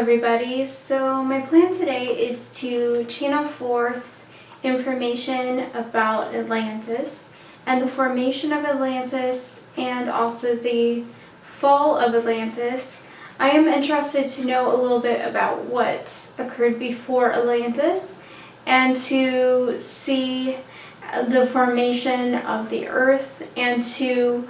everybody. So my plan today is to channel forth information about Atlantis and the formation of Atlantis and also the fall of Atlantis. I am interested to know a little bit about what occurred before Atlantis and to see the formation of the Earth and to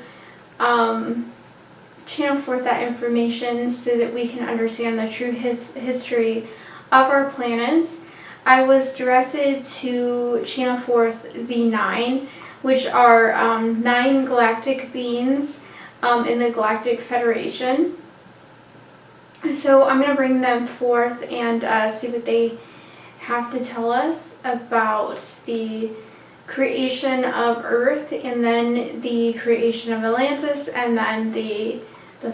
channel forth that information so that we can understand the true history of our planet. I was directed to channel forth the 9, which are 9 galactic beings in the Galactic Federation. So I'm going to bring them forth and see what they have to tell us about the creation of Earth, and then the creation of Atlantis, and then the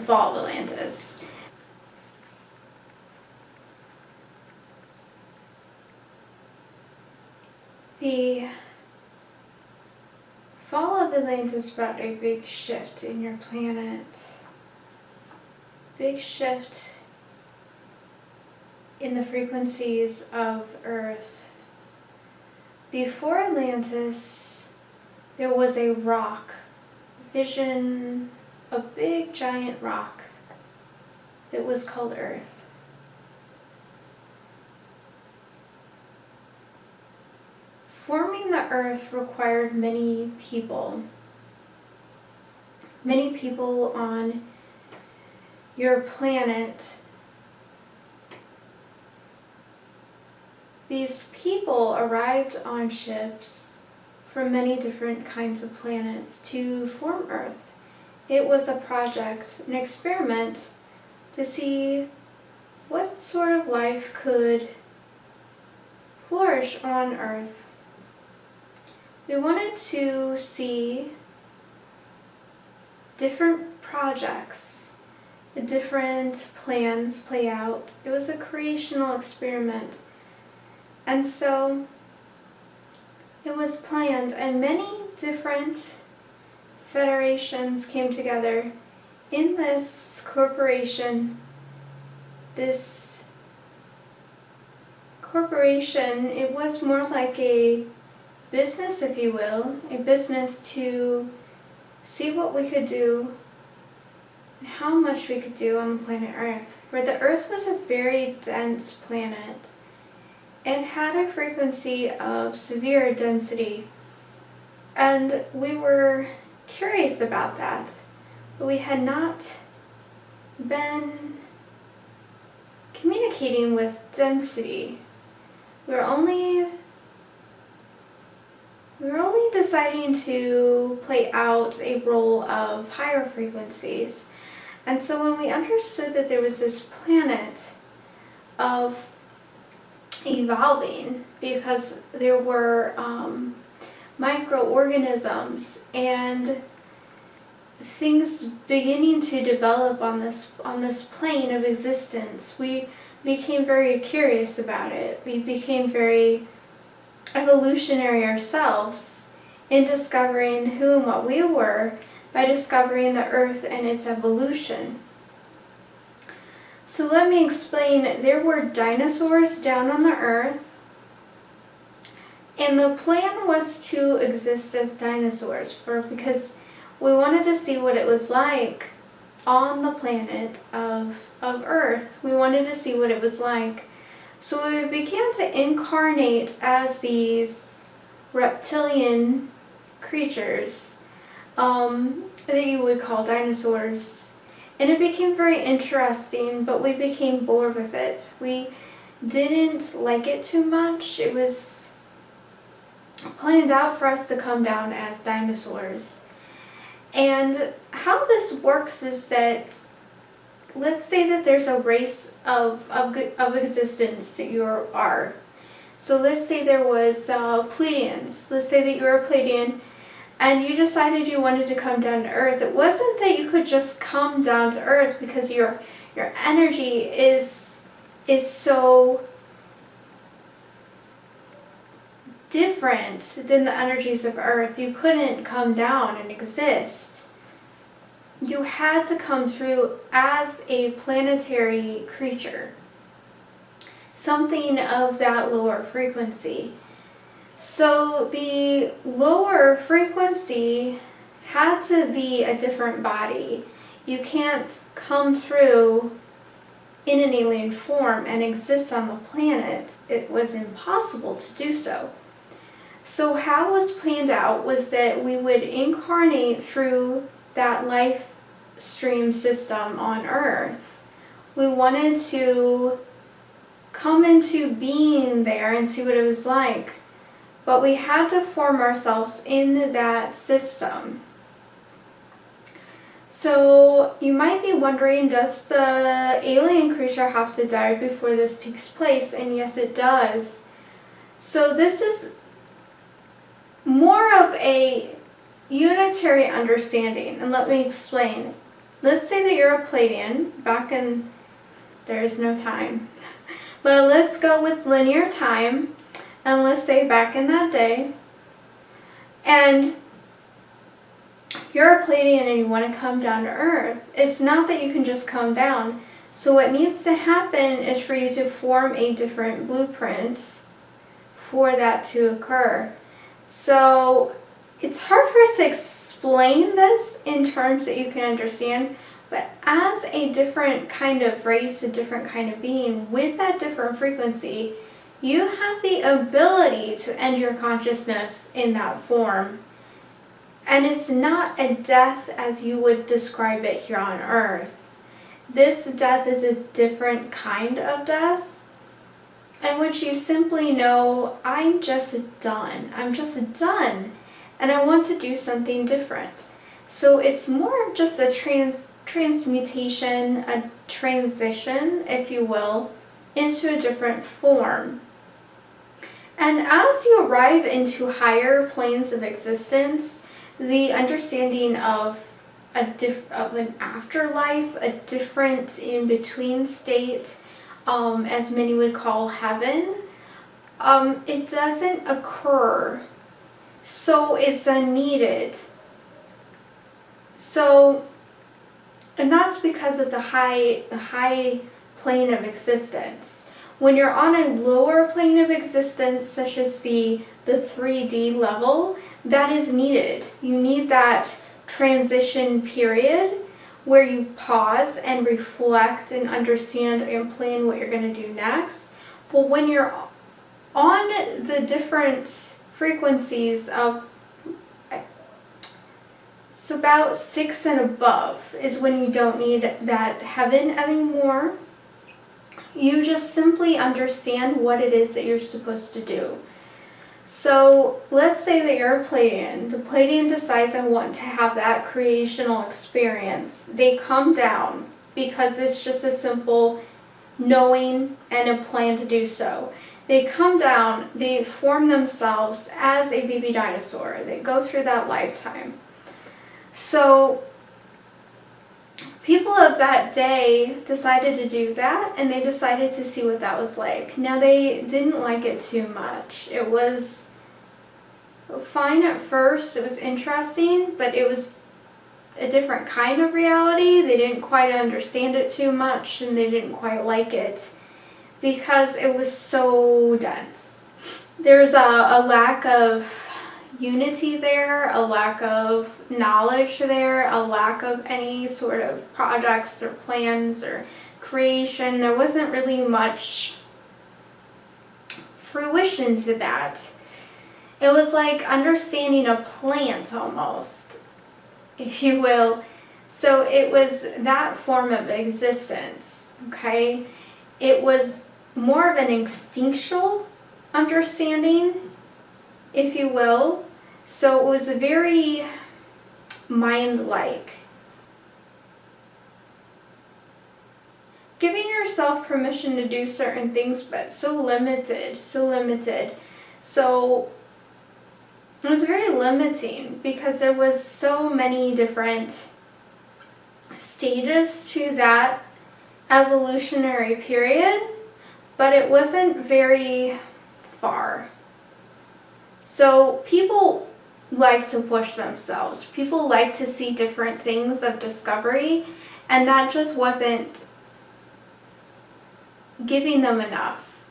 fall of Atlantis. The fall of Atlantis brought a big shift in your planet. Big shift in the frequencies of Earth. Before Atlantis, there was a rock, vision, a big giant rock that was called Earth. Forming the Earth required many people on your planet. These people arrived on ships from many different kinds of planets to form Earth. It was a project, an experiment to see what sort of life could flourish on Earth. We wanted to see different projects, the different plans play out. It was a creational experiment. And so it was planned, and many different federations came together in this corporation. This corporation, it was more like a business, if you will, a business to see what we could do and how much we could do on the planet Earth. For the Earth was a very dense planet. It had a frequency of severe density, and we were curious about that, but we had not been communicating with density. We were only deciding to play out a role of higher frequencies. And so when we understood that there was this planet of evolving, because there were microorganisms and things beginning to develop on this plane of existence, we became very curious about it. We became very evolutionary ourselves in discovering who and what we were by discovering the Earth and its evolution. So let me explain. There were dinosaurs down on the Earth, and the plan was to exist as dinosaurs because we wanted to see what it was like on the planet of Earth. We wanted to see what it was like. So we began to incarnate as these reptilian creatures that you would call dinosaurs. And it became very interesting, but we became bored with it. We didn't like it too much. It was planned out for us to come down as dinosaurs. And how this works is that, let's say that there's a race of existence that you are. So let's say there was Pleiadians. Let's say that you were a Pleiadian, and you decided you wanted to come down to Earth. It wasn't that you could just come down to Earth because your energy is so different than the energies of Earth. You couldn't come down and exist. You had to come through as a planetary creature. something of that lower frequency. So the lower frequency had to be a different body. You can't come through in an alien form and exist on the planet. It was impossible to do so. So how it was planned out was that we would incarnate through that life stream system on Earth. We wanted to come into being there and see what it was like, but we had to form ourselves in that system. So you might be wondering, does the alien creature have to die before this takes place? And yes, it does. So this is more of a unitary understanding, and let me explain. Let's say that you're a Pleiadian, there is no time, but let's go with linear time, and let's say back in that day, and you're a Pleiadian and you want to come down to Earth. It's not that you can just come down. So what needs to happen is for you to form a different blueprint for that to occur. So it's hard for us to explain this in terms that you can understand, but as a different kind of race, a different kind of being, with that different frequency, you have the ability to end your consciousness in that form. And it's not a death as you would describe it here on Earth. This death is a different kind of death, in which you simply know, I'm just done. I'm just done, and I want to do something different. So it's more of just a transmutation, a transition, if you will, into a different form. And as you arrive into higher planes of existence, the understanding of an afterlife, a different in-between state, as many would call heaven, it doesn't occur. So it's unneeded. So, and that's because of the high plane of existence. When you're on a lower plane of existence, such as the 3D level, that is needed. You need that transition period where you pause and reflect and understand and plan what you're going to do next. But when you're on the different frequencies of, so about 6 and above is when you don't need that heaven anymore. You just simply understand what it is that you're supposed to do. So let's say that you're a Pleiadian. The Pleiadian decides, I want to have that creational experience. They come down because it's just a simple knowing and a plan to do so. They come down, they form themselves as a baby dinosaur. They go through that lifetime. So people of that day decided to do that, and they decided to see what that was like. Now, they didn't like it too much. It was fine at first, it was interesting, but it was a different kind of reality. They didn't quite understand it too much, and they didn't quite like it because it was so dense. There's a lack of unity there, a lack of knowledge there, a lack of any sort of projects or plans or creation. There wasn't really much fruition to that. It was like understanding a plant almost, if you will. So it was that form of existence, okay? It was more of an instinctual understanding, if you will. So it was very mind-like. Giving yourself permission to do certain things, but so limited, so limited. So it was very limiting because there was so many different stages to that evolutionary period, but it wasn't very far. So people like to push themselves. People like to see different things of discovery, and that just wasn't giving them enough.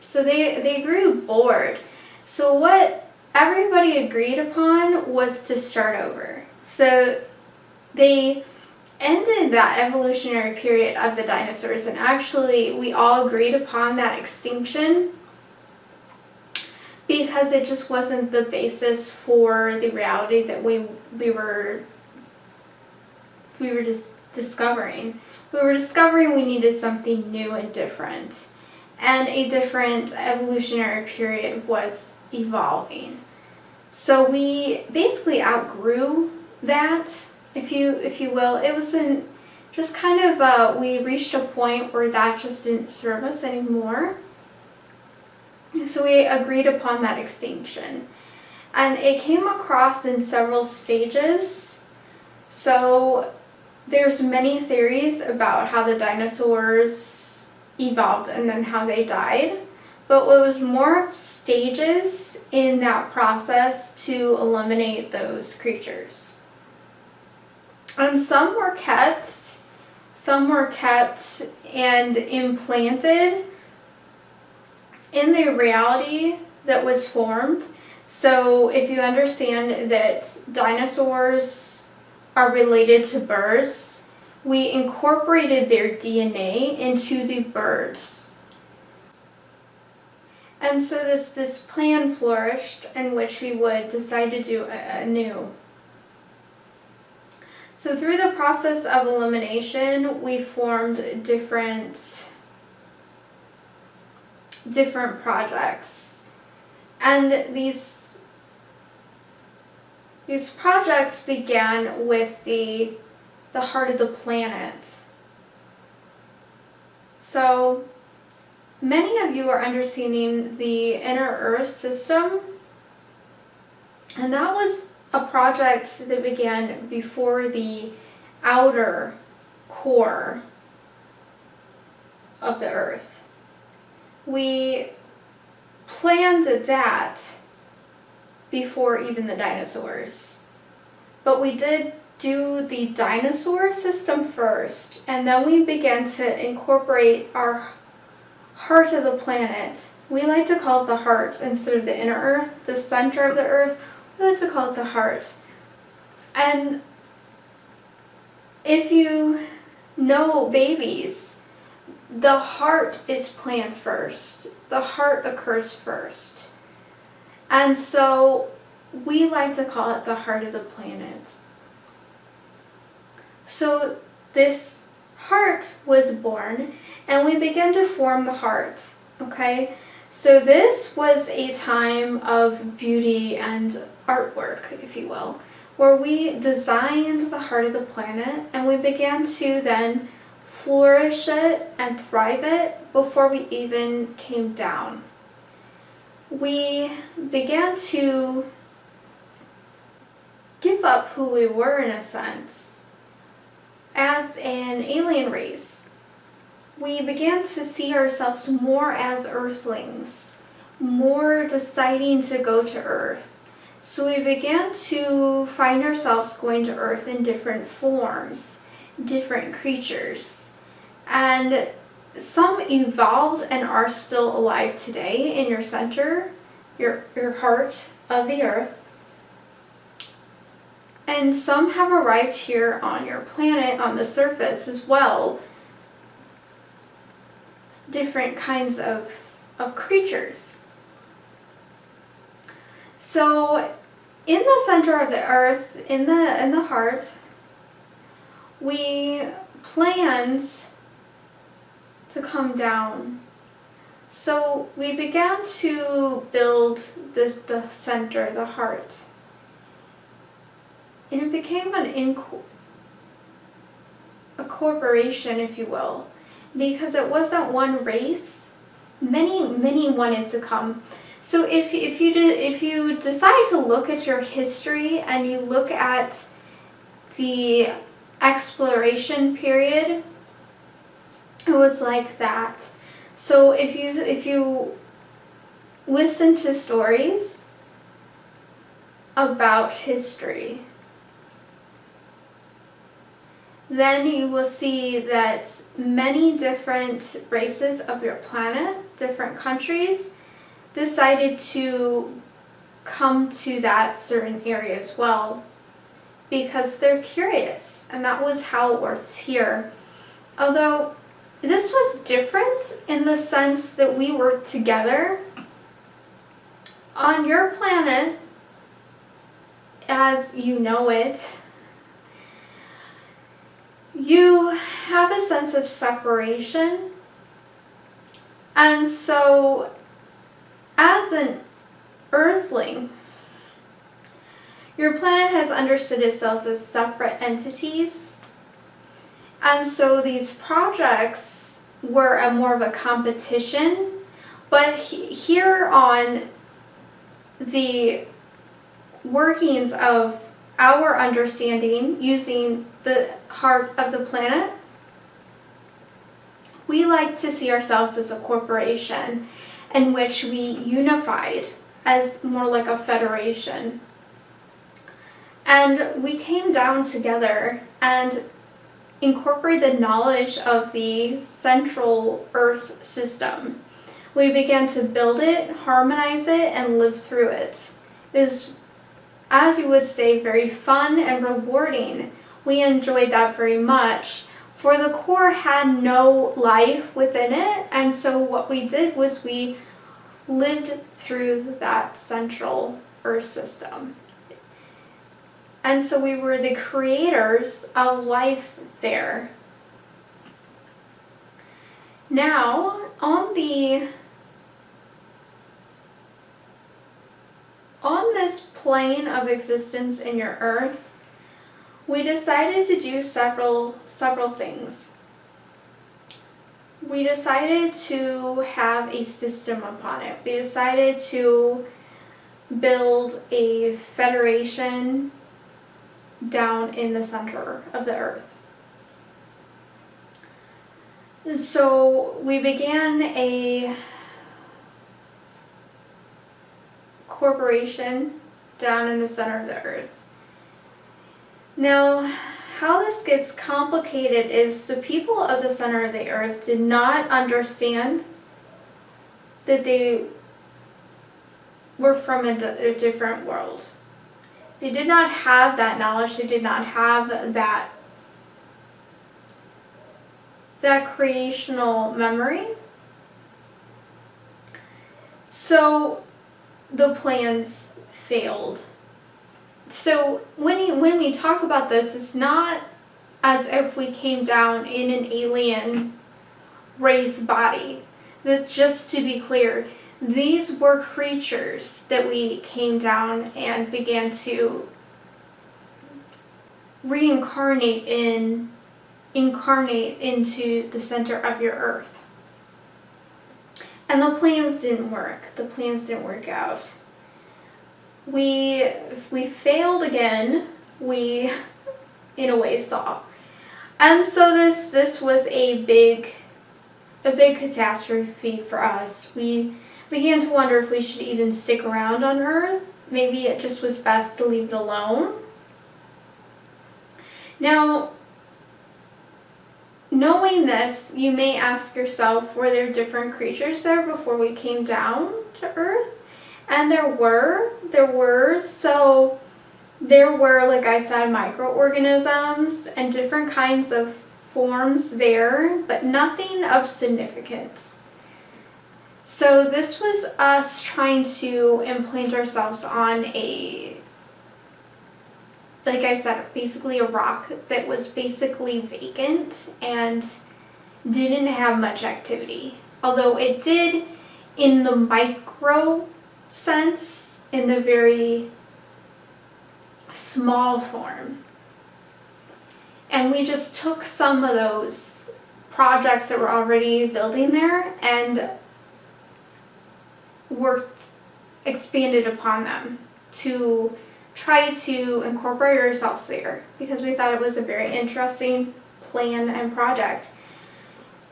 So they grew bored. So what everybody agreed upon was to start over. So they ended that evolutionary period of the dinosaurs, and actually we all agreed upon that extinction because it just wasn't the basis for the reality that we were just discovering. We were discovering we needed something new and different, and a different evolutionary period was evolving. So we basically outgrew that, if you will. It was just kind of we reached a point where that just didn't serve us anymore. So we agreed upon that extinction, and it came across in several stages. So there's many theories about how the dinosaurs evolved and then how they died, but it was more stages in that process to eliminate those creatures. And some were kept and implanted in the reality that was formed. So if you understand that dinosaurs are related to birds, we incorporated their DNA into the birds. And so this plan flourished in which we would decide to do anew. So through the process of elimination, we formed different projects. And these projects began with the heart of the planet. So many of you are understanding the inner Earth system, and that was a project that began before the outer core of the Earth. We planned that before even the dinosaurs. But we did do the dinosaur system first, and then we began to incorporate our heart of the planet. We like to call it the heart instead of the inner Earth, the center of the Earth. We like to call it the heart. And if you know babies, the heart is planned first. The heart occurs first. And so we like to call it the heart of the planet. So this heart was born, and we began to form the heart, okay? So this was a time of beauty and artwork, if you will, where we designed the heart of the planet, and we began to then flourish it and thrive it before we even came down. We began to give up who we were, in a sense, as an alien race. We began to see ourselves more as Earthlings, more deciding to go to Earth. So we began to find ourselves going to Earth in different forms, different creatures. And some evolved and are still alive today in your center, your heart of the Earth. And some have arrived here on your planet, on the surface as well. Different kinds of creatures. So in the center of the Earth, in the heart, we planned to come down. So we began to build the center, the heart. And it became a corporation, if you will, because it wasn't one race. Many wanted to come. So if you decide to look at your history and you look at the exploration period, it was like that. So if you listen to stories about history, then you will see that many different races of your planet, different countries, decided to come to that certain area as well because they're curious, and that was how it works here. Although this was different in the sense that we worked together. On your planet, as you know it, you have a sense of separation, and so as an Earthling, your planet has understood itself as separate entities, and so these projects were more of a competition, but here on the workings of our understanding using the heart of the planet, we like to see ourselves as a corporation in which we unified as more like a federation. And we came down together and incorporated the knowledge of the central Earth system. We began to build it, harmonize it, and live through it. It was, as you would say, very fun and rewarding. We enjoyed that very much. For the core had no life within it, and so what we did was we lived through that central Earth system. And so we were the creators of life there. Now, on this plane of existence in your Earth, we decided to do several things. We decided to have a system upon it. We decided to build a federation down in the center of the Earth. So we began a corporation down in the center of the Earth. Now, how this gets complicated is the people of the center of the Earth did not understand that they were from a different world. They did not have that knowledge. They did not have that creational memory. So the plans failed. So when we talk about this, it's not as if we came down in an alien race body. That, just to be clear, these were creatures that we came down and began to incarnate into the center of your Earth. And the plans didn't work. The plans didn't work out. We failed again. We, in a way, saw. And so this was a big catastrophe for us. We began to wonder if we should even stick around on Earth. Maybe it just was best to leave it alone. Now, knowing this, you may ask yourself, were there different creatures there before we came down to Earth? And there were. So there were, like I said, microorganisms and different kinds of forms there, but nothing of significance. So this was us trying to implant ourselves on like I said, basically a rock that was basically vacant and didn't have much activity. Although it did in the micro sense, in the very small form. And we just took some of those projects that were already building there and expanded upon them to try to incorporate ourselves there, because we thought it was a very interesting plan and project.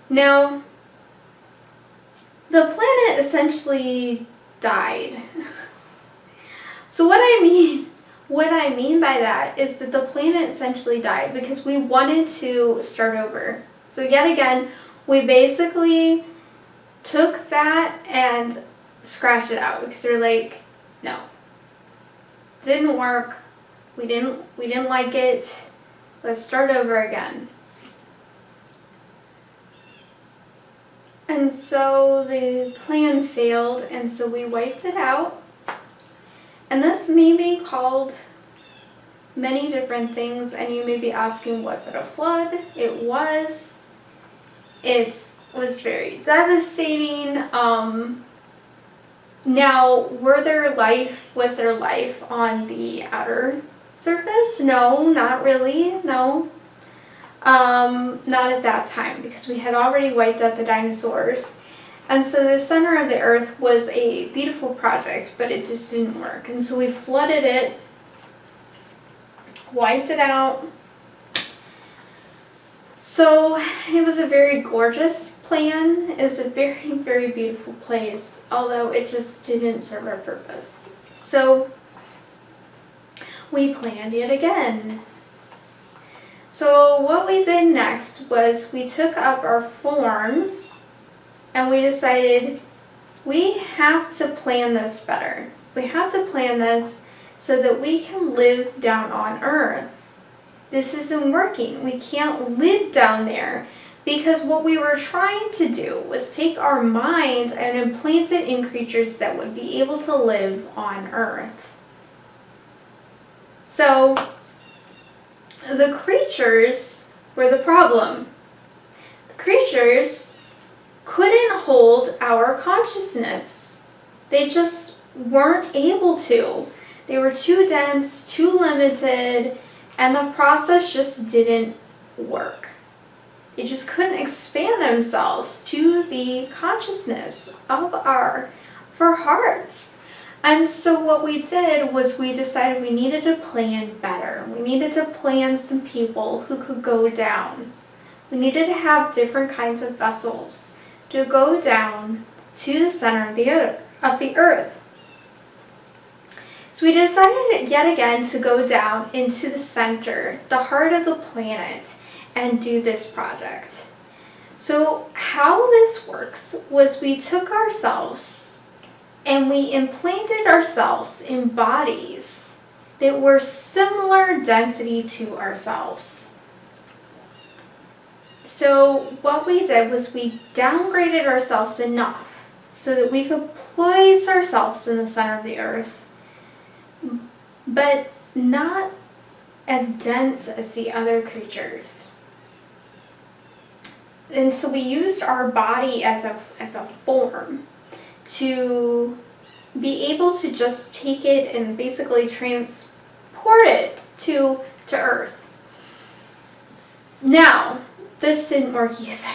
Now, the planet essentially died. So what I mean What I mean by that is that the planet essentially died because we wanted to start over. So yet again, we basically took that and scratched it out because we're like, no, didn't work. We didn't like it. Let's start over again. And so the plan failed, and so we wiped it out. And this may be called many different things, and you may be asking, was it a flood? It was. It was very devastating. Now, was there life on the outer surface? No, not really, no. Not at that time, because we had already wiped out the dinosaurs. And so the center of the Earth was a beautiful project, but it just didn't work. And so we flooded it, wiped it out. So it was a very gorgeous plan. It was a very, very beautiful place, although it just didn't serve our purpose. So we planned it again. So what we did next was we took up our forms and we decided we have to plan this better. We have to plan this so that we can live down on Earth. This isn't working. We can't live down there because what we were trying to do was take our mind and implant it in creatures that would be able to live on Earth. So the creatures were the problem. The creatures couldn't hold our consciousness. They just weren't able to. They were too dense, too limited, and the process just didn't work. They just couldn't expand themselves to the consciousness of our heart. And so what we did was we decided we needed to plan better. We needed to plan some people who could go down. We needed to have different kinds of vessels to go down to the center of the Earth. So we decided yet again to go down into the center, the heart of the planet, and do this project. So how this works was we took ourselves and we implanted ourselves in bodies that were similar density to ourselves. So what we did was we downgraded ourselves enough so that we could place ourselves in the center of the Earth, but not as dense as the other creatures. And so we used our body as a form to be able to just take it and basically transport it to Earth. Now, this didn't work either.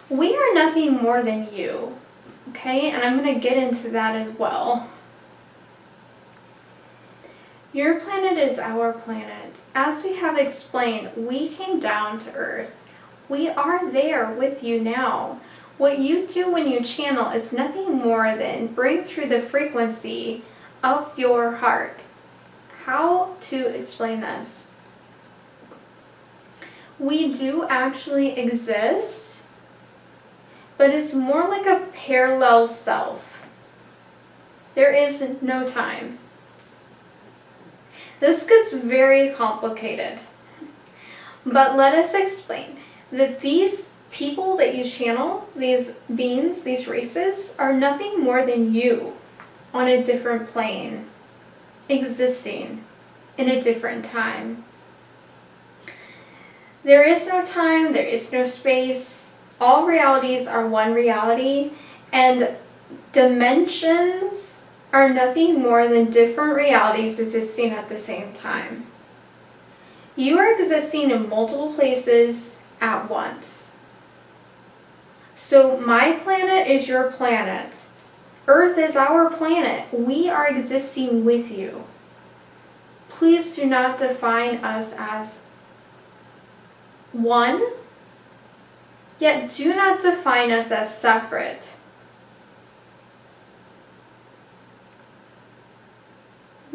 We are nothing more than you, okay? And I'm going to get into that as well. Your planet is our planet. As we have explained, we came down to Earth. We are there with you now. What you do when you channel is nothing more than bring through the frequency of your heart. How to explain this? We do actually exist, but it's more like a parallel self. There is no time. This gets very complicated, but let us explain that these people that you channel, these beings, these races, are nothing more than you on a different plane, existing in a different time. There is no time, there is no space. All realities are one reality, and dimensions are nothing more than different realities existing at the same time. You are existing in multiple places at once. So my planet is your planet. Earth is our planet. We are existing with you. Please do not define us as one, yet do not define us as separate.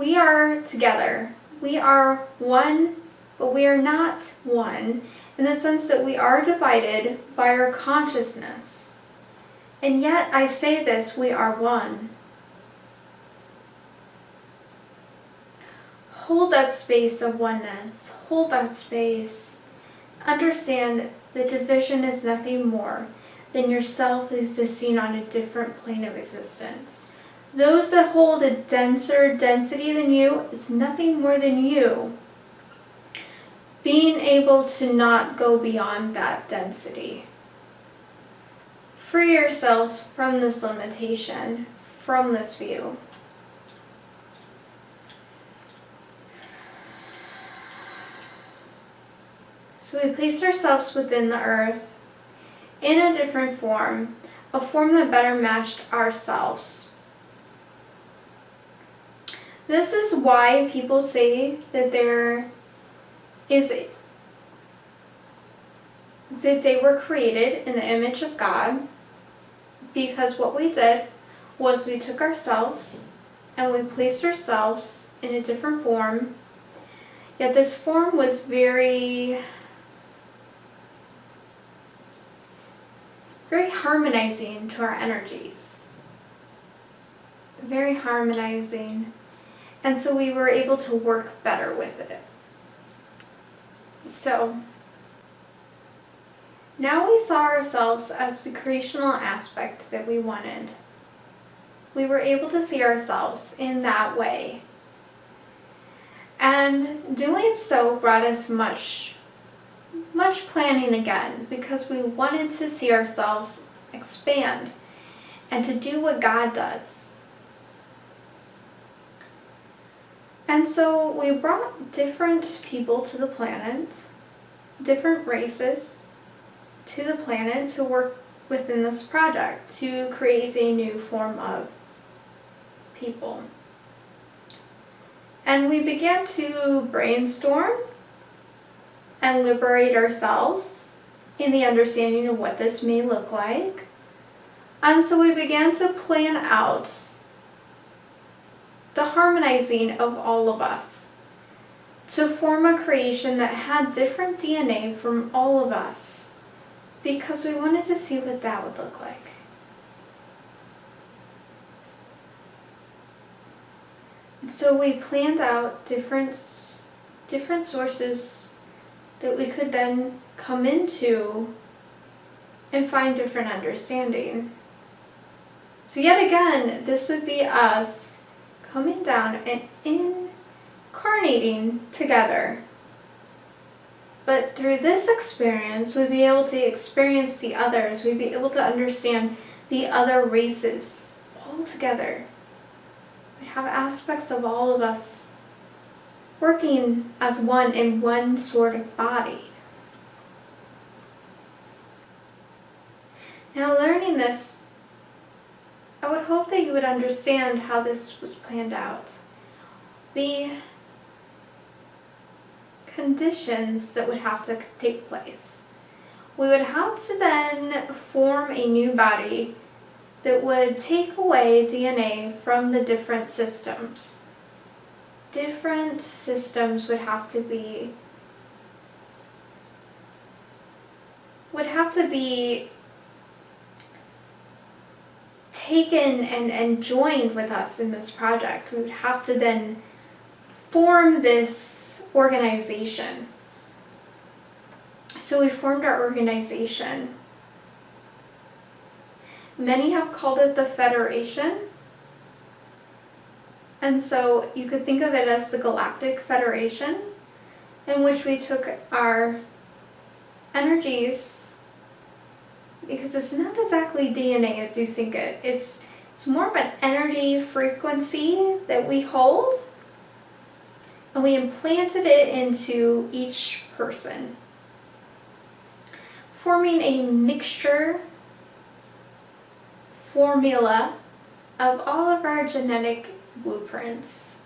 we are together. We are one, but we are not one in the sense that we are divided by our consciousness. And yet I say this, we are one. Hold that space of oneness. Hold that space. Understand that division is nothing more than yourself existing on a different plane of existence. Those that hold a denser density than you is nothing more than you being able to not go beyond that density. Free yourselves from this limitation, from this view. So we placed ourselves within the earth in a different form, a form that better matched ourselves. This is why people say that that they were created in the image of God, because what we did was we took ourselves and we placed ourselves in a different form, yet this form was very harmonizing to our energies. Very harmonizing. And so we were able to work better with it. So now we saw ourselves as the creational aspect that we wanted. We were able to see ourselves in that way. And doing so brought us much planning again, because we wanted to see ourselves expand and to do what God does. And so we brought different people to the planet, different races to the planet to work within this project to create a new form of people. And we began to brainstorm and liberate ourselves in the understanding of what this may look like. And so we began to plan out the harmonizing of all of us to form a creation that had different DNA from all of us, because we wanted to see what that would look like. So we planned out different sources that we could then come into and find different understanding. So yet again, this would be us coming down and incarnating together. But through this experience, we'd be able to experience the others. We'd be able to understand the other races all together. We'd have aspects of all of us working as one in one sort of body. Now, learning this, I would hope that you would understand how this was planned out. The conditions that would have to take place. We would have to then form a new body that would take away DNA from the different systems. Different systems would have to be taken and joined with us in this project. We would have to then form this organization. So we formed our organization. Many have called it the Federation. And so you could think of it as the Galactic Federation, in which we took our energies, because it's not exactly DNA as you think it. It's more of an energy frequency that we hold, and we implanted it into each person, forming a mixture formula of all of our genetic blueprints.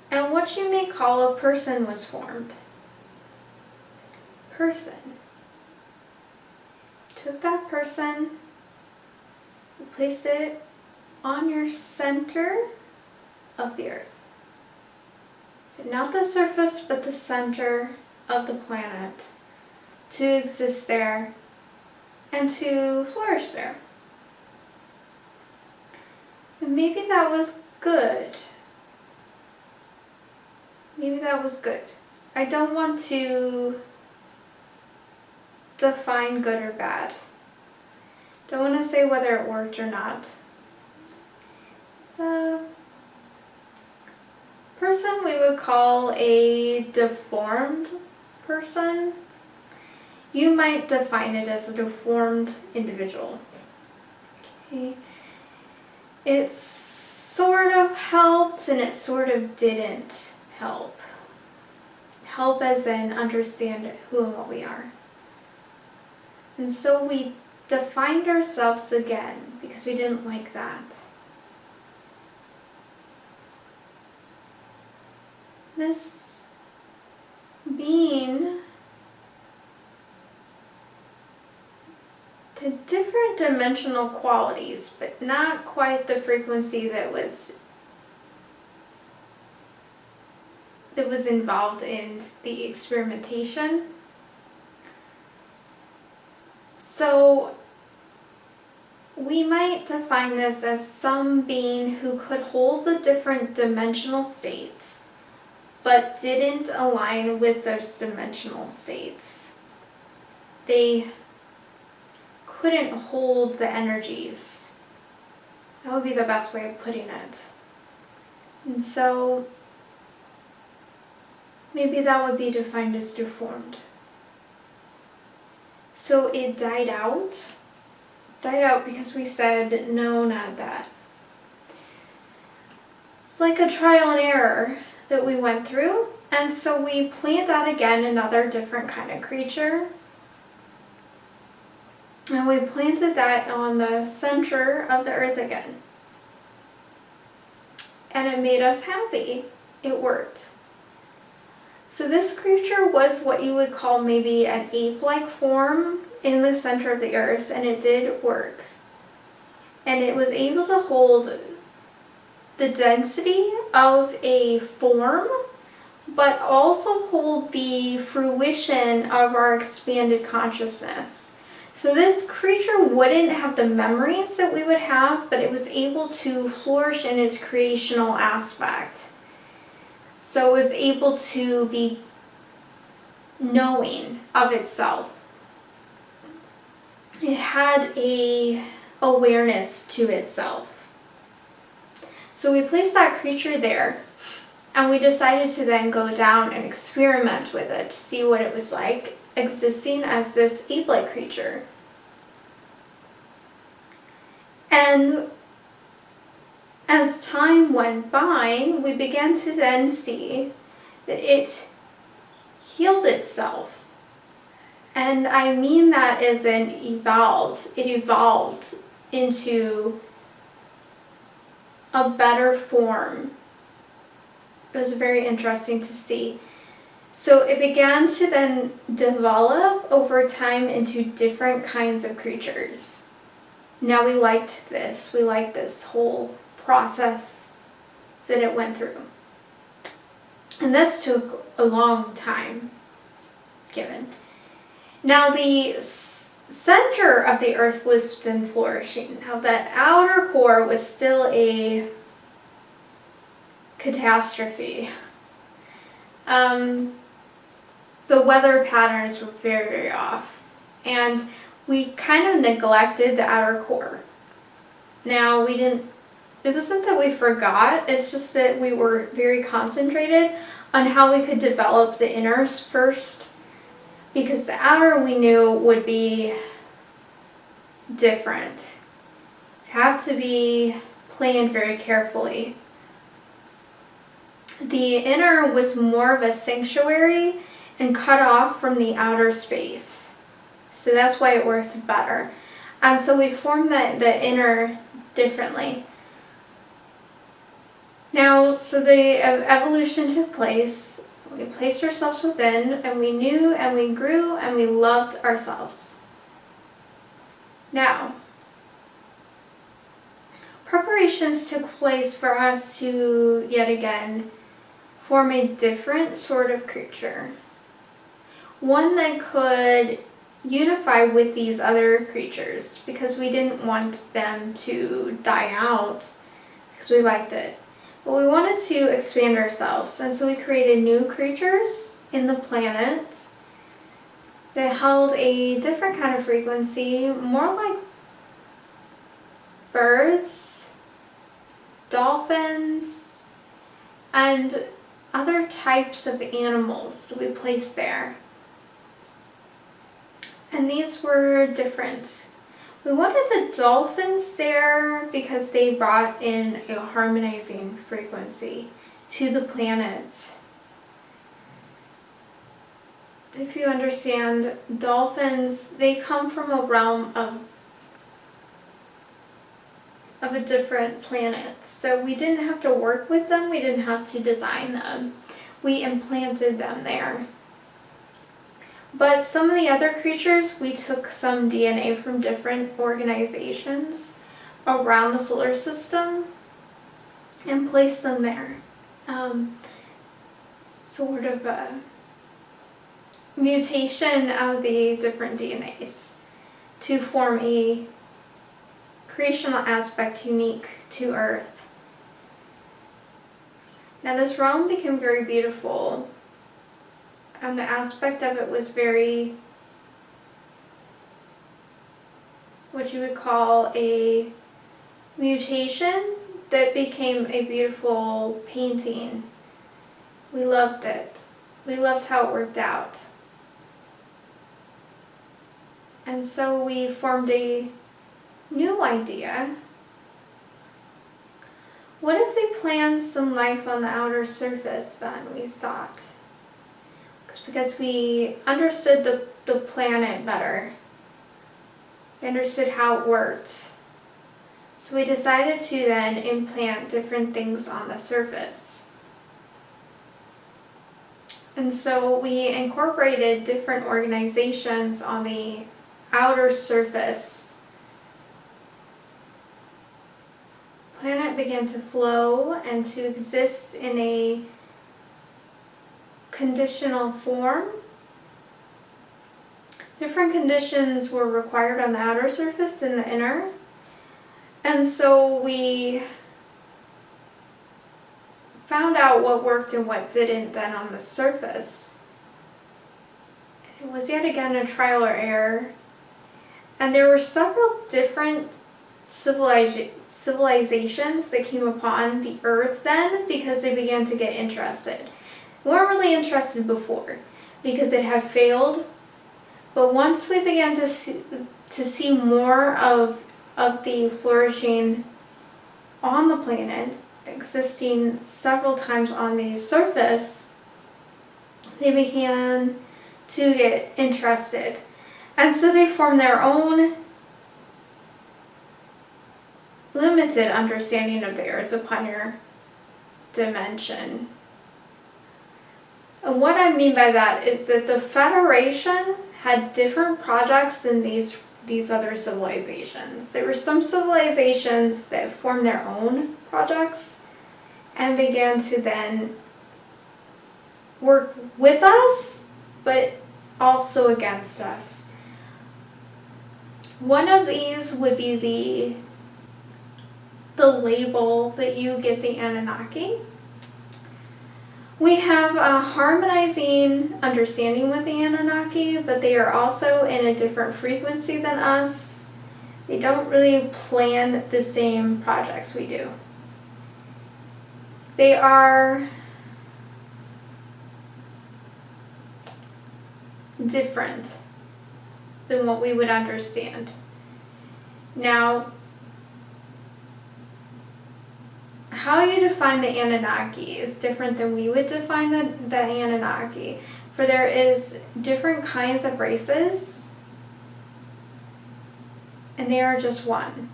And what you may call a person was formed. Person. Took that person, placed it on your center of the Earth. So not the surface, but the center of the planet, to exist there and to flourish there. And maybe that was good. Maybe that was good. I don't want to define good or bad. Don't want to say whether it worked or not. So, person we would call a deformed person. You might define it as a deformed individual. Okay. It sort of helped and it sort of didn't help. Help as in understand who and what we are. And so we defined ourselves again because we didn't like that. This being to different dimensional qualities, but not quite the frequency that was involved in the experimentation. So we might define this as some being who could hold the different dimensional states, but didn't align with those dimensional states. They couldn't hold the energies. That would be the best way of putting it. And so maybe that would be defined as deformed. So it died out. Died out because we said, no, not that. It's like a trial and error that we went through. And so we planned out again another different kind of creature. And we planted that on the center of the Earth again. And it made us happy. It worked. So this creature was what you would call maybe an ape-like form in the center of the Earth, and it did work. And it was able to hold the density of a form, but also hold the fruition of our expanded consciousness. So this creature wouldn't have the memories that we would have, but it was able to flourish in its creational aspect. So it was able to be knowing of itself. It had a awareness to itself. So we placed that creature there, and we decided to then go down and experiment with it to see what it was like existing as this ape-like creature. And as time went by, we began to then see that it healed itself. And I mean that as in evolved. It evolved into a better form. It was very interesting to see. So it began to then develop over time into different kinds of creatures. Now we liked this. We liked this whole process that it went through. And this took a long time given. Now the center of the Earth was then flourishing. Now that outer core was still a catastrophe. The weather patterns were very, very off. And we kind of neglected the outer core. Now it wasn't that we forgot, it's just that we were very concentrated on how we could develop the inners first. Because the outer we knew would be different. Have to be planned very carefully. The inner was more of a sanctuary and cut off from the outer space. So that's why it worked better. And so we formed the inner differently. Now, so the evolution took place. We placed ourselves within, and we knew, and we grew, and we loved ourselves. Now, preparations took place for us to, yet again, form a different sort of creature. One that could unify with these other creatures, because we didn't want them to die out, because we liked it. But we wanted to expand ourselves, and so we created new creatures in the planet that held a different kind of frequency, more like birds, dolphins, and other types of animals we placed there. And these were different. We wanted the dolphins there because they brought in a harmonizing frequency to the planet. If you understand, dolphins, they come from a realm of a different planet. So we didn't have to work with them, we didn't have to design them. We implanted them there. But some of the other creatures, we took some DNA from different organizations around the solar system and placed them there. Sort of a mutation of the different DNAs to form a creational aspect unique to Earth. Now this realm became very beautiful, and the aspect of it was very, what you would call a mutation that became a beautiful painting. We loved it. We loved how it worked out. And so we formed a new idea. What if we planned some life on the outer surface then, we thought? Because we understood the planet better. We understood how it worked. So we decided to then implant different things on the surface. And so we incorporated different organizations on the outer surface. The planet began to flow and to exist in a conditional form. Different conditions were required on the outer surface than the inner. And so we found out what worked and what didn't then on the surface. It was yet again a trial or error. And there were several different civilizations that came upon the Earth then because they began to get interested. We weren't really interested before because it had failed, but once we began to see more of the flourishing on the planet, existing several times on the surface, they began to get interested. And so they formed their own limited understanding of the Earth upon your dimension. And what I mean by that is that the Federation had different projects than these other civilizations. There were some civilizations that formed their own projects and began to then work with us, but also against us. One of these would be the label that you give the Anunnaki. We have a harmonizing understanding with the Anunnaki, but they are also in a different frequency than us. They don't really plan the same projects we do. They are different than what we would understand. Now, how you define the Anunnaki is different than we would define the Anunnaki. For there is different kinds of races, and they are just one.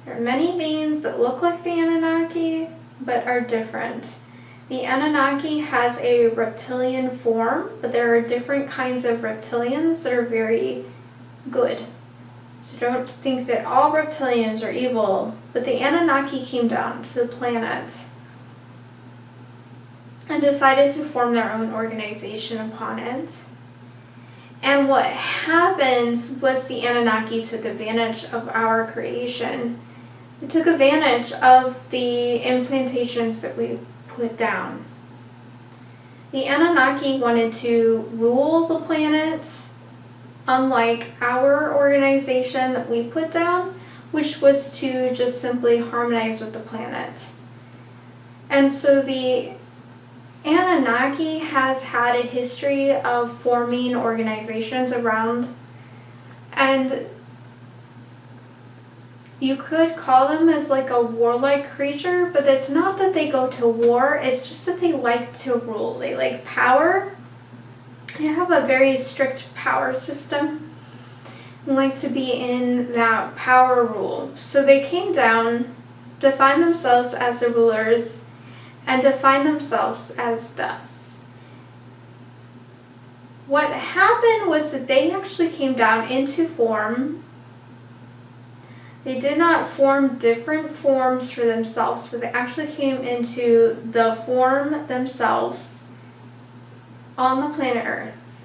There are many beings that look like the Anunnaki, but are different. The Anunnaki has a reptilian form, but there are different kinds of reptilians that are very good. So don't think that all reptilians are evil, but the Anunnaki came down to the planet and decided to form their own organization upon it. And what happens was the Anunnaki took advantage of our creation. They took advantage of the implantations that we put down. The Anunnaki wanted to rule the planet, unlike our organization that we put down, which was to just simply harmonize with the planet. And so the Anunnaki has had a history of forming organizations around, and you could call them as like a warlike creature, but it's not that they go to war, it's just that they like to rule. They like power. They have a very strict power system and like to be in that power rule. So they came down, defined themselves as the rulers, and define themselves as thus. What happened was that they actually came down into form. They did not form different forms for themselves, but they actually came into the form themselves on the planet Earth.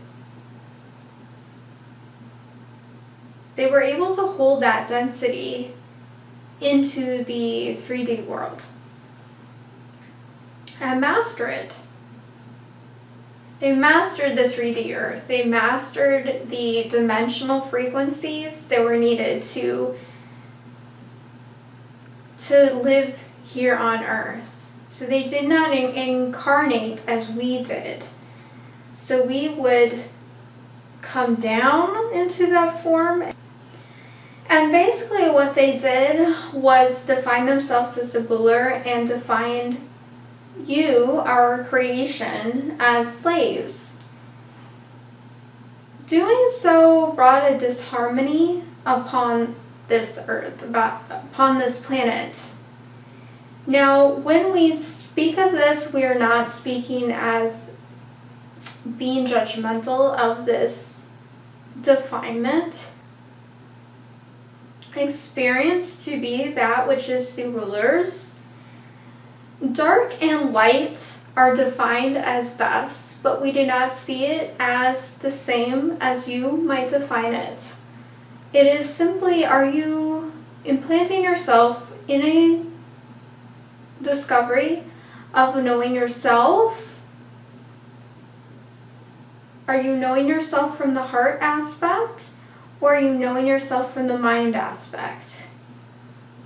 They were able to hold that density into the 3D world and master it. They mastered the 3D Earth. They mastered the dimensional frequencies that were needed to live here on Earth. So they did not incarnate as we did. So we would come down into that form. And basically what they did was define themselves as the ruler and define you, our creation, as slaves. Doing so brought a disharmony upon this earth, upon this planet. Now, when we speak of this, we are not speaking as being judgmental of this definement. Experience to be that which is the rulers. Dark and light are defined as thus, but we do not see it as the same as you might define it. It is simply, are you implanting yourself in a discovery of knowing yourself? Are you knowing yourself from the heart aspect, or are you knowing yourself from the mind aspect?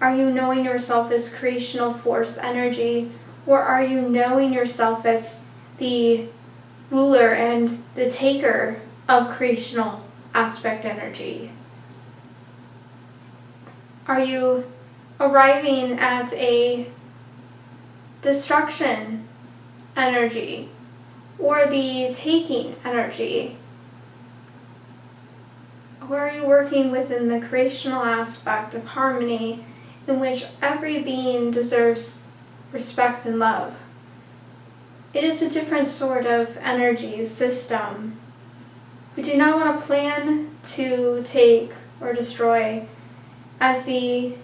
Are you knowing yourself as creational force energy, or are you knowing yourself as the ruler and the taker of creational aspect energy? Are you arriving at a destruction energy or the taking energy? Or are you working within the creational aspect of harmony in which every being deserves respect and love? It is a different sort of energy system. We do not want to plan to take or destroy as the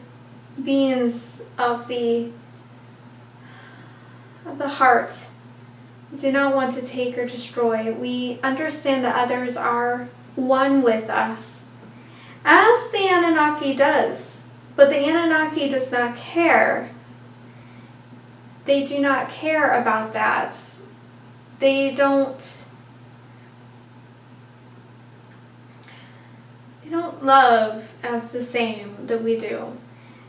beings of the heart. We do not want to take or destroy. We understand that others are one with us, as the Anunnaki does. But the Anunnaki does not care. They do not care about that. They don't love as the same that we do.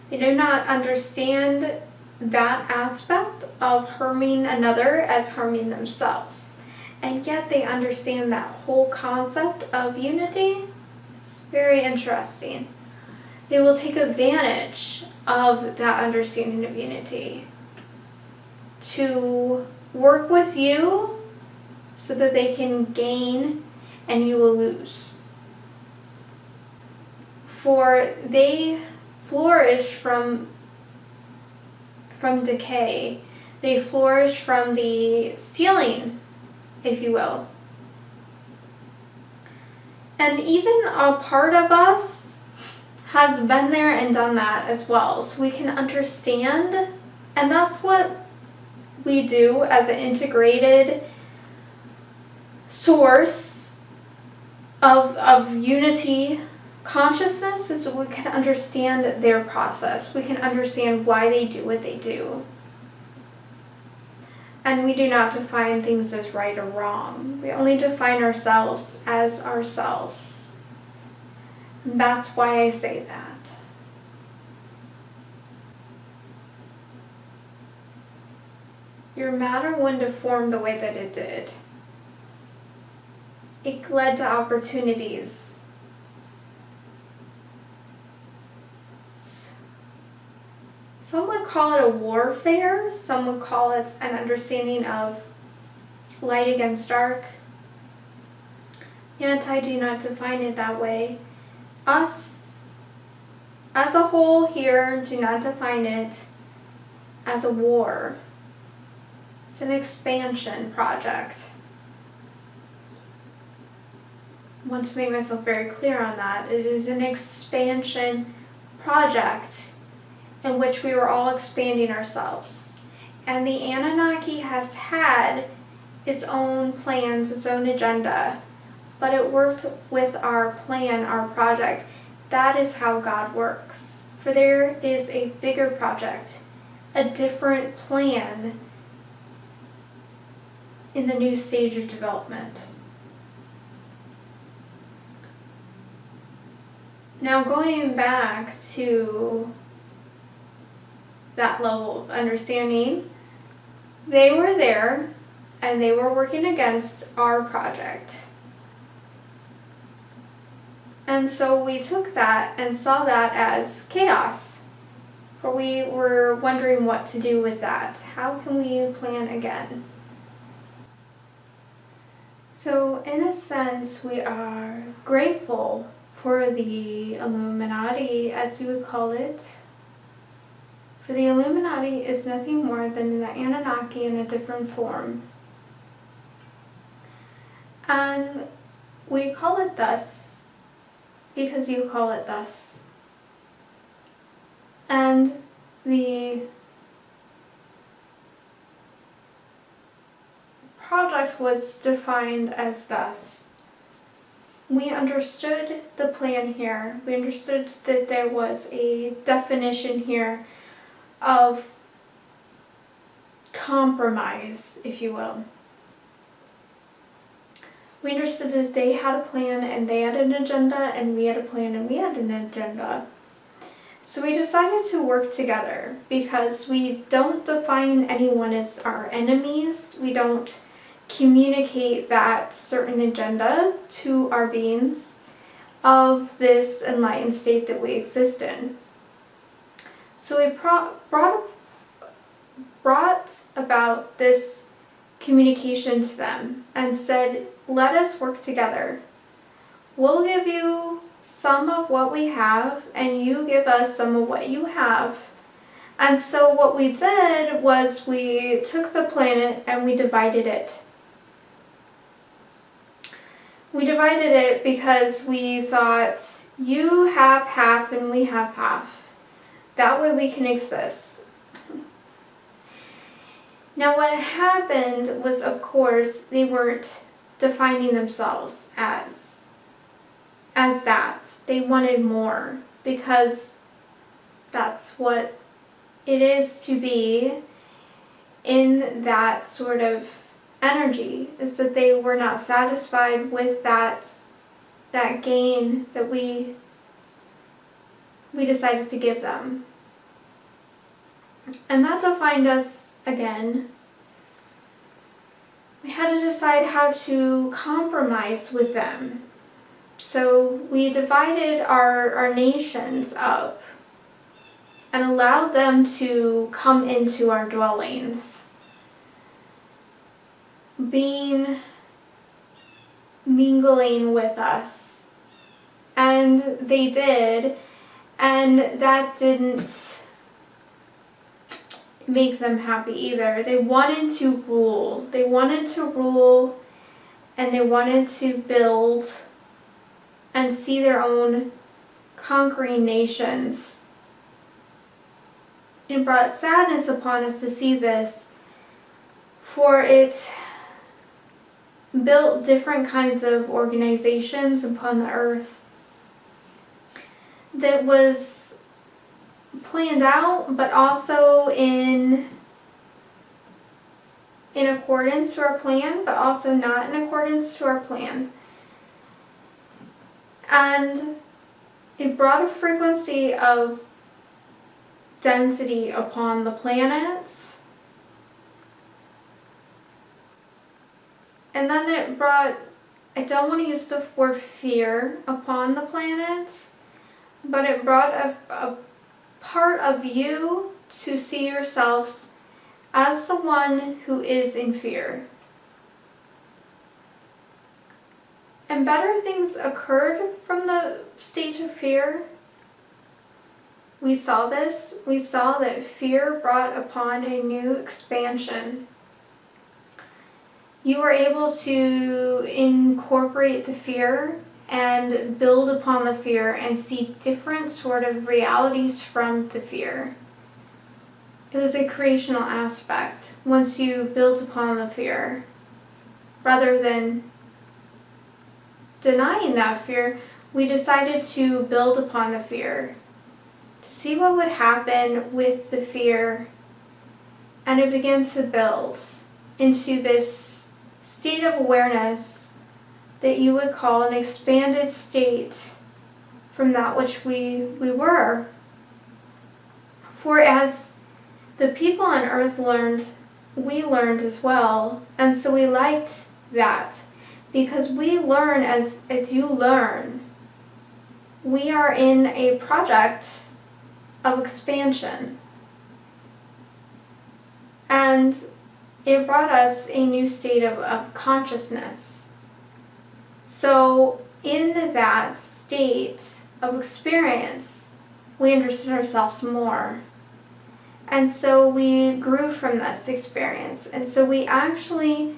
They do not understand that aspect of harming another as harming themselves. And yet they understand that whole concept of unity. It's very interesting. They will take advantage of that understanding of unity to work with you so that they can gain and you will lose. For they flourish from decay. They flourish from the ceiling, if you will. And even a part of us has been there and done that as well. So we can understand, and that's what we do as an integrated source of unity consciousness, is we can understand their process. We can understand why they do what they do. And we do not define things as right or wrong. We only define ourselves as ourselves. And that's why I say that. Your matter wouldn't have formed the way that it did. It led to opportunities. Some would call it a warfare. Some would call it an understanding of light against dark. Yet I do not define it that way. Us, as a whole here, do not define it as a war. It's an expansion project. I want to make myself very clear on that. It is an expansion project in which we were all expanding ourselves. And the Anunnaki has had its own plans, its own agenda, but it worked with our plan, our project. That is how God works. For there is a bigger project, a different plan in the new stage of development. Now going back to that level of understanding, they were there and they were working against our project. And so we took that and saw that as chaos. For we were wondering what to do with that. How can we plan again? So in a sense, we are grateful for the Illuminati, as you would call it. For the Illuminati is nothing more than the Anunnaki in a different form. And we call it thus because you call it thus. And the project was defined as thus. We understood the plan here. We understood that there was a definition here of compromise, if you will. We understood that they had a plan and they had an agenda, and we had a plan and we had an agenda. So we decided to work together because we don't define anyone as our enemies. We don't communicate that certain agenda to our beings of this enlightened state that we exist in. So we brought about this communication to them and said, let us work together. We'll give you some of what we have and you give us some of what you have. And so what we did was we took the planet and we divided it. We divided it because we thought, you have half and we have half. That way we can exist. Now what happened was, of course, they weren't defining themselves as that. They wanted more because that's what it is to be in that sort of energy, is that they were not satisfied with that gain that we decided to give them. And that defined us again. We had to decide how to compromise with them. So we divided our nations up and allowed them to come into our dwellings, mingling with us. And they did, and that didn't make them happy either. They wanted to rule. They wanted to rule, and they wanted to build and see their own conquering nations. It brought sadness upon us to see this, for it built different kinds of organizations upon the earth that was planned out, but also in accordance to our plan, but also not in accordance to our plan. And it brought a frequency of density upon the planets. And then it brought, I don't want to use the word fear upon the planets, but it brought a part of you to see yourselves as the one who is in fear. And better things occurred from the stage of fear. We saw this. We saw that fear brought upon a new expansion. You were able to incorporate the fear and build upon the fear and see different sort of realities from the fear. It was a creational aspect once you built upon the fear. Rather than denying that fear, we decided to build upon the fear, to see what would happen with the fear, and it began to build into this state of awareness that you would call an expanded state from that which we were. For as the people on earth learned, we learned as well, and so we liked that, because we learn as you learn. We are in a project of expansion, and it brought us a new state of consciousness. So in that state of experience, we understood ourselves more. And so we grew from this experience. And so we actually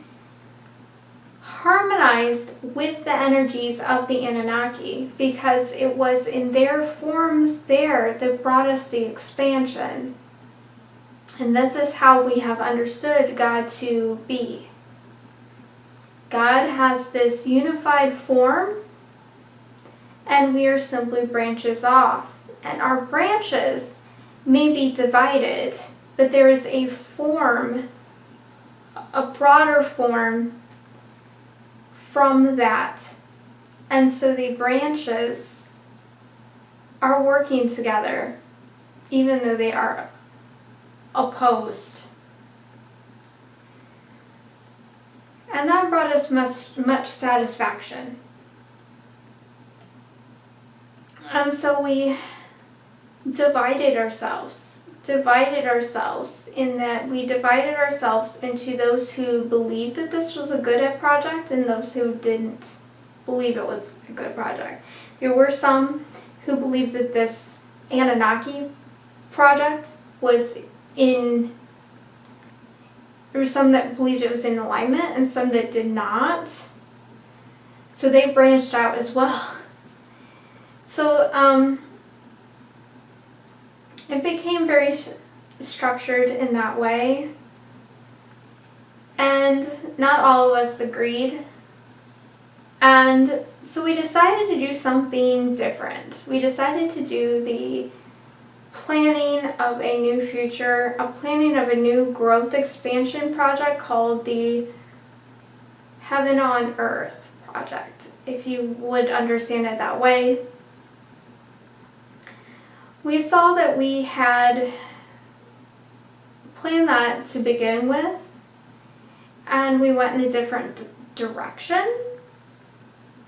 harmonized with the energies of the Anunnaki, because it was in their forms there that brought us the expansion. And this is how we have understood God to be. God has this unified form, and we are simply branches off. And our branches may be divided, but there is a form, a broader form from that. And so the branches are working together, even though they are opposed. And that brought us much satisfaction. And so we divided ourselves in that we divided ourselves into those who believed that this was a good project and those who didn't believe it was a good project. There were some who believed that this Anunnaki project was there were some that believed it was in alignment and some that did not. So they branched out as well. So it became very structured in that way. And not all of us agreed. And so we decided to do something different. We decided to do the planning of a new future, a planning of a new growth expansion project called the Heaven on Earth project, if you would understand it that way. We saw that we had planned that to begin with, and we went in a different direction.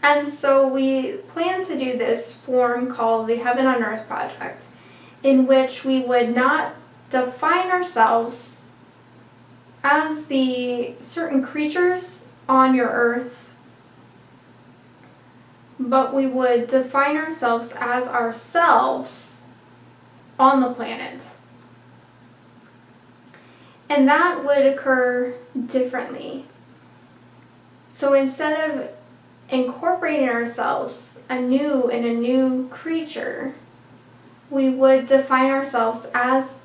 And so we planned to do this form called the Heaven on Earth project, in which we would not define ourselves as the certain creatures on your earth, but we would define ourselves as ourselves on the planet. And that would occur differently. So instead of incorporating ourselves anew in a new creature, we would define ourselves as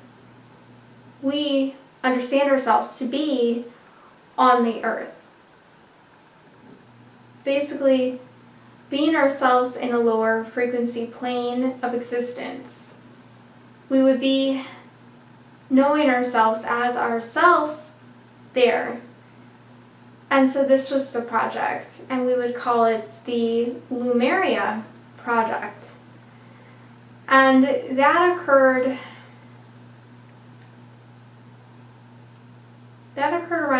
we understand ourselves to be on the earth. Basically, being ourselves in a lower frequency plane of existence. We would be knowing ourselves as ourselves there. And so this was the project, and we would call it the Lumeria Project. And that occurred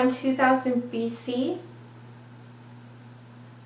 around 2000 BC.